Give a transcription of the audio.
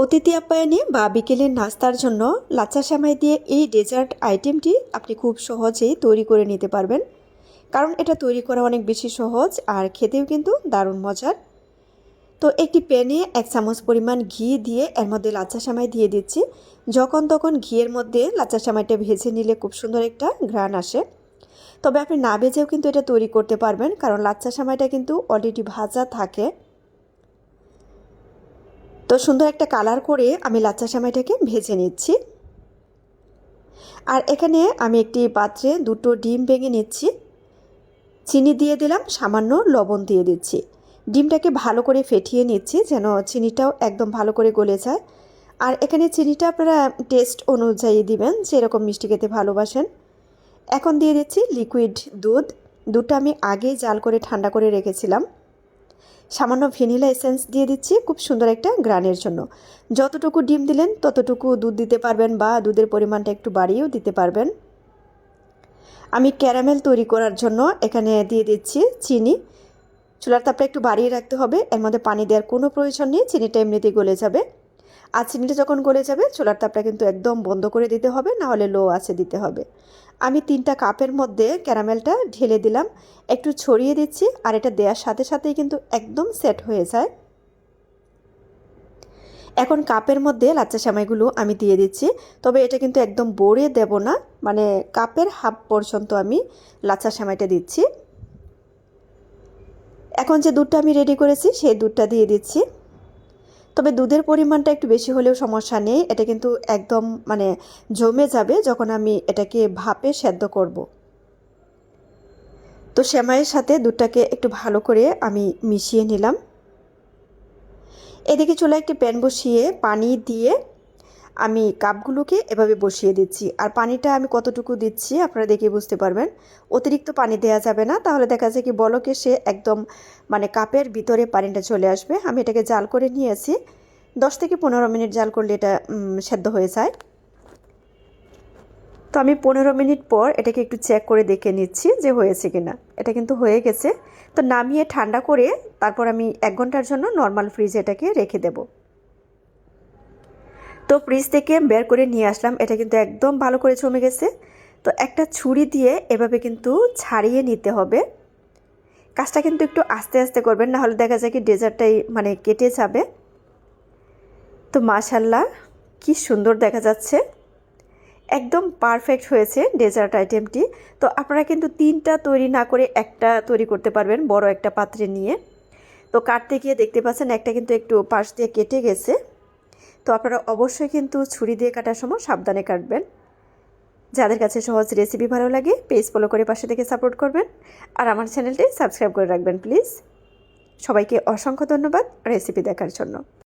অতিথি আপ্যায়নে বা বিকেলের নাস্তার জন্য লাচ্ছা সেমাই দিয়ে এই ডেজার্ট আইটেমটি আপনি খুব সহজেই তৈরি করে নিতে পারবেন। কারণ এটা তৈরি করা অনেক বেশি সহজ আর খেতেও কিন্তু দারুণ মজার। তো একটি প্যানে 1 চামচ পরিমাণ ঘি দিয়ে এর মধ্যে লাচ্ছা সেমাই দিয়ে দিচ্ছি। যখন তখন ঘিয়ের মধ্যে লাচ্ছা সেমাইটা ভেজে নিলে খুব সুন্দর একটা ঘ্রাণ আসে। তবে আপনি না ভেজেও কিন্তু এটা তৈরি করতে পারবেন, কারণ লাচ্ছা সেমাইটা কিন্তু অলরেডি ভাজা থাকে। তো সুন্দর একটা কালার করে আমি লাচ্ছা সেমাইটাকে ভেজে নিচ্ছি। আর এখানে আমি একটি পাত্রে 2টো ডিম ভেঙে নিচ্ছি, চিনি দিয়ে দিলাম, সামান্য লবণ দিয়ে দিচ্ছি। ডিমটাকে ভালো করে ফেটিয়ে নিচ্ছি যেন চিনিটাও একদম ভালো করে গলে যায়। আর এখানে চিনিটা আপনারা টেস্ট অনুযায়ী দিবেন, যেরকম মিষ্টি খেতে ভালোবাসেন। এখন দিয়ে দিচ্ছি লিকুইড দুধ। দুধটা আমি আগেই জাল করে ঠান্ডা করে রেখেছিলাম। সামান্য ভ্যানিলা এসেন্স দিয়ে দিচ্ছি খুব সুন্দর একটা গ্রানের জন্য। যতটুকু ডিম দিলেন ততটুকু দুধ দিতে পারবেন বা দুধের পরিমাণটা একটু বাড়িয়েও দিতে পারবেন। আমি ক্যারামেল তৈরি করার জন্য এখানে দিয়ে দিচ্ছি চিনি। চুলার তাপটা একটু বাড়িয়ে রাখতে হবে, এর মধ্যে পানি দেওয়ার কোনো প্রয়োজন নেই, চিনিটা এমনিতেই গলে যাবে। আর চিনিটা যখন গলে যাবে চুলার তাপটা কিন্তু একদম বন্ধ করে দিতে হবে, না হলে লো আঁচে দিতে হবে। আমি 3টা কাপের মধ্যে ক্যারামেলটা ঢেলে দিলাম, একটু ছড়িয়ে দিচ্ছি। আর এটা দেওয়ার সাথে সাথেই কিন্তু একদম সেট হয়ে যায়। এখন কাপের মধ্যে লাচ্ছা সেমাইগুলো আমি দিয়ে দিচ্ছি, তবে এটা কিন্তু একদম ভরে দেব না, মানে কাপের হাফ পর্যন্ত আমি লাচ্ছা সেমাইটা দিচ্ছি। এখন যে দুধটা আমি রেডি করেছি সেই দুধটা দিয়ে দিচ্ছি। তবে দুধের পরিমাণটা একটু বেশি হলেও সমস্যা নেই, এটা কিন্তু একদম মানে জমে যাবে যখন আমি এটাকে ভাপে সেদ্ধ করব। তো সেমাইয়ের সাথে দুধটাকে একটু ভালো করে আমি মিশিয়ে নিলাম। এদিকে চুলায় একটি প্যান বসিয়ে পানি দিয়ে আমি কাপগুলোকে এভাবে বসিয়ে দিচ্ছি। আর পানিটা আমি কতটুকু দিচ্ছি আপনারা দেখে বুঝতে পারবেন। অতিরিক্ত পানি দেওয়া যাবে না, তাহলে দেখা যায় কি বলক এসে একদম মানে কাপের ভিতরে পানিটা চলে আসবে। আমি এটাকে জাল করে নিয়েছি, 10 থেকে 15 মিনিট জাল করলে এটা সেদ্ধ হয়ে যায়। তো আমি 15 মিনিট পর এটাকে একটু চেক করে দেখে নিচ্ছি যে হয়েছে কিনা। এটা কিন্তু হয়ে গেছে। তো নামিয়ে ঠান্ডা করে তারপর আমি 1 ঘন্টার জন্য নর্মাল ফ্রিজে এটাকে রেখে দেব। তো ফ্রিজ থেকে বের করে নিয়ে আসলাম, এটা কিন্তু একদম ভালো করে জমে গেছে। তো একটা ছুরি দিয়ে এভাবে কিন্তু ছাড়িয়ে নিতে হবে। কাজটা কিন্তু একটু আস্তে আস্তে করবেন, না হলে দেখা যায় কি ডেজার্টটাই মানে কেটে যাবে। তো মাশাআল্লাহ কি সুন্দর দেখা যাচ্ছে, একদম পারফেক্ট হয়েছে ডেজার্ট আইটেমটি। তো আপনারা কিন্তু 3টা তৈরি না করে একটা তৈরি করতে পারবেন বড় একটা পাত্রে নিয়ে। তো কাটতে গিয়ে দেখতে পাচ্ছেন একটা কিন্তু একটু পাশ দিয়ে কেটে গেছে। তো আপনারা অবশ্যই কিন্তু ছুরি দিয়ে কাটার সময় সাবধানে কাটবেন। যাদের কাছে সহজ রেসিপি ভালো লাগে পেজ ফলো করে পাশে থেকে সাপোর্ট করবেন, আর আমার চ্যানেলটি সাবস্ক্রাইব করে রাখবেন প্লিজ। সবাইকে অসংখ্য ধন্যবাদ রেসিপি দেখার জন্য।